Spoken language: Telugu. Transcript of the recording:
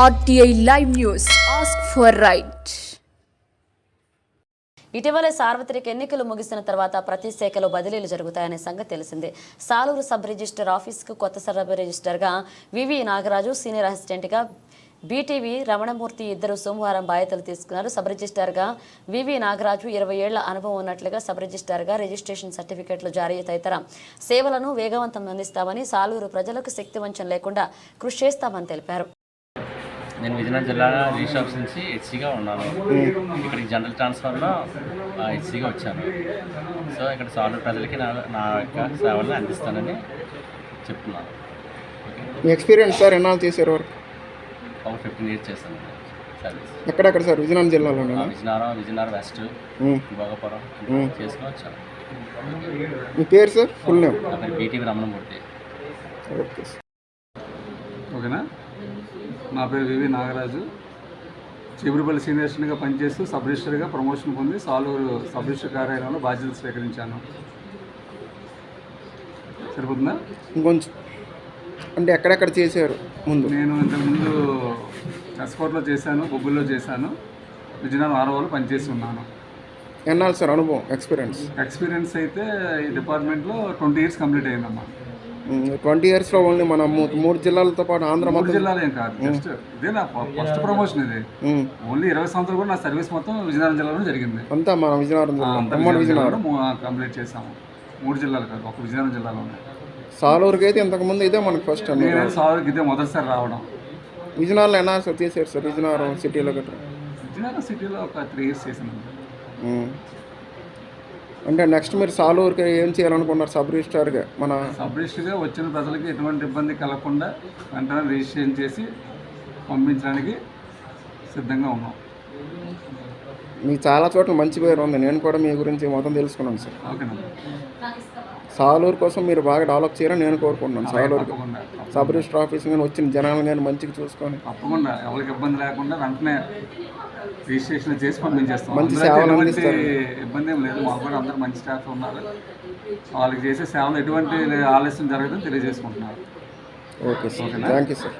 RTI Live News. Ask for right. ఇటీవలే సార్వత్రిక ఎన్నికలు ముగిసిన తర్వాత ప్రతి శాఖలో బదిలీలు జరుగుతాయనే సంగతి తెలిసిందే. సాలూరు సబ్ రిజిస్టర్ ఆఫీసుకు కొత్త సబ్ రిజిస్టర్గా వివి నాగరాజు, సీనియర్ అసిస్టెంట్గా బీటీవీ రమణమూర్తి ఇద్దరు సోమవారం బాధ్యతలు తీసుకున్నారు. సబ్ రిజిస్టర్గా వివి నాగరాజు 20 ఏళ్ల అనుభవం ఉన్నట్లుగా సబ్ రిజిస్టర్గా రిజిస్ట్రేషన్ సర్టిఫికెట్లు జారీ తదితర సేవలను వేగవంతం అందిస్తామని, సాలూరు ప్రజలకు శక్తివంచన లేకుండా కృషి చేస్తామని తెలిపారు. నేను విజయనగరం జిల్లా రిజిస్టర్ ఆఫీస్ నుంచి హెచ్సీగా ఉన్నాను. ఇక్కడికి జనరల్ ట్రాన్స్ఫర్లో హెచ్సీగా వచ్చాను. సో ఇక్కడ సాలూరు ప్రజలకి నా యొక్క సేవలను అందిస్తానని చెప్తున్నాను. మీ ఎక్స్పీరియన్స్ సార్ ఎన్నాళ్ళు చేశారు వర్క్? ఒక 15 years చేశాను సర్వీస్. ఎక్కడెక్కడ సార్? విజయనగరం జిల్లాలో విజయనగరం వెస్ట్, భోగపురం చేసుకుని వచ్చాను. మీ పేరు సార్? Full name? నా పేరు బీటీవీ రమణమూర్తి. Okay sir. ఓకేనా. నా పేరు వివి నాగరాజు. చీపురుపల్లి సీనియర్ అసిస్టెంట్గా పనిచేస్తూ సబ్ రిజిస్టర్గా ప్రమోషన్ పొంది సాలూరు సబ్ రిజిస్టర్ కార్యాలయంలో బాధ్యతలు స్వీకరించాను. సరిపోతుందా? ఇంకొంచెం అంటే ఎక్కడెక్కడ చేశారు ముందు? నేను ఇంతకుముందు ఎస్కోర్ట్లో చేశాను, బొగ్గుల్లో చేశాను, విజయనగరం ఆరవలో పనిచేసి ఉన్నాను. ఎన్నాళ్ళు సార్ అనుభవం, ఎక్స్పీరియన్స్ అయితే ఈ డిపార్ట్మెంట్లో 20 years కంప్లీట్ అయిందమ్మా. 20 yearsలో ఓన్లీ మన 3 జిల్లాలతో పాటు ఆంధ్ర మొత్తం జిల్లాలో ఏం కాదు, జస్ట్ ఇదే నా ఫస్ట్ ప్రమోషన్. ఇది ఓన్లీ 20 సంవత్సరాలు కూడా నా సర్వీస్ మొత్తం విజయనగరం జిల్లాలో జరిగింది. అంతా మన విజయనగరం కంప్లీట్ చేసాము. 3 జిల్లాలు కాదు, ఒక విజయనగరం జిల్లాలోనే. సాలూరుకి అయితే ఇంతకుముందు ఇదే మనకు ఫస్ట్. నేను సాలూరుకి ఇదే మొదటిసారి రావడం. విజయనగరంలో ఎన్నాళ్ళు సార్ చేశారు సార్? విజయనగరం సిటీలో గట్రా? విజయనగరం సిటీలో ఒక 3 years చేశాను. అంటే నెక్స్ట్ మీరు సాలూరుకి ఏం చేయాలనుకున్నారు సబ్ రిజిస్టర్గా? మన సబ్ రిజిస్టర్గా వచ్చిన ప్రజలకి ఎటువంటి ఇబ్బంది కలగకుండా వెంటనే రిజిస్ట్రేషన్ చేసి పంపించడానికి సిద్ధంగా ఉన్నాం. మీకు చాలా చోట్ల మంచి పేరు ఉంది, నేను కూడా మీ గురించి మొత్తం తెలుసుకున్నాను సార్. ఓకేనా. సాలూరు కోసం మీరు బాగా డెవలప్ చేయాలని నేను కోరుకుంటున్నాను. సాలూరుకి సబ్ రిజిస్టర్ ఆఫీస్ కానీ వచ్చిన జనాలు కానీ మంచిగా చూసుకొని తప్పకుండా ఎవరికి ఇబ్బంది లేకుండా వెంటనే రిజిస్ట్రేషన్ చేసి పంపించేస్తాం. మంచి సేవలు అందిస్తారు. ఇబ్బంది ఏం లేదు, మాకు కూడా అందరూ మంచి స్టాఫ్ ఉన్నారు. వాళ్ళకి చేసే సేవలు ఎటువంటి ఆలస్యం జరగదని తెలియజేసుకుంటున్నారు. Okay sir, thank you sir.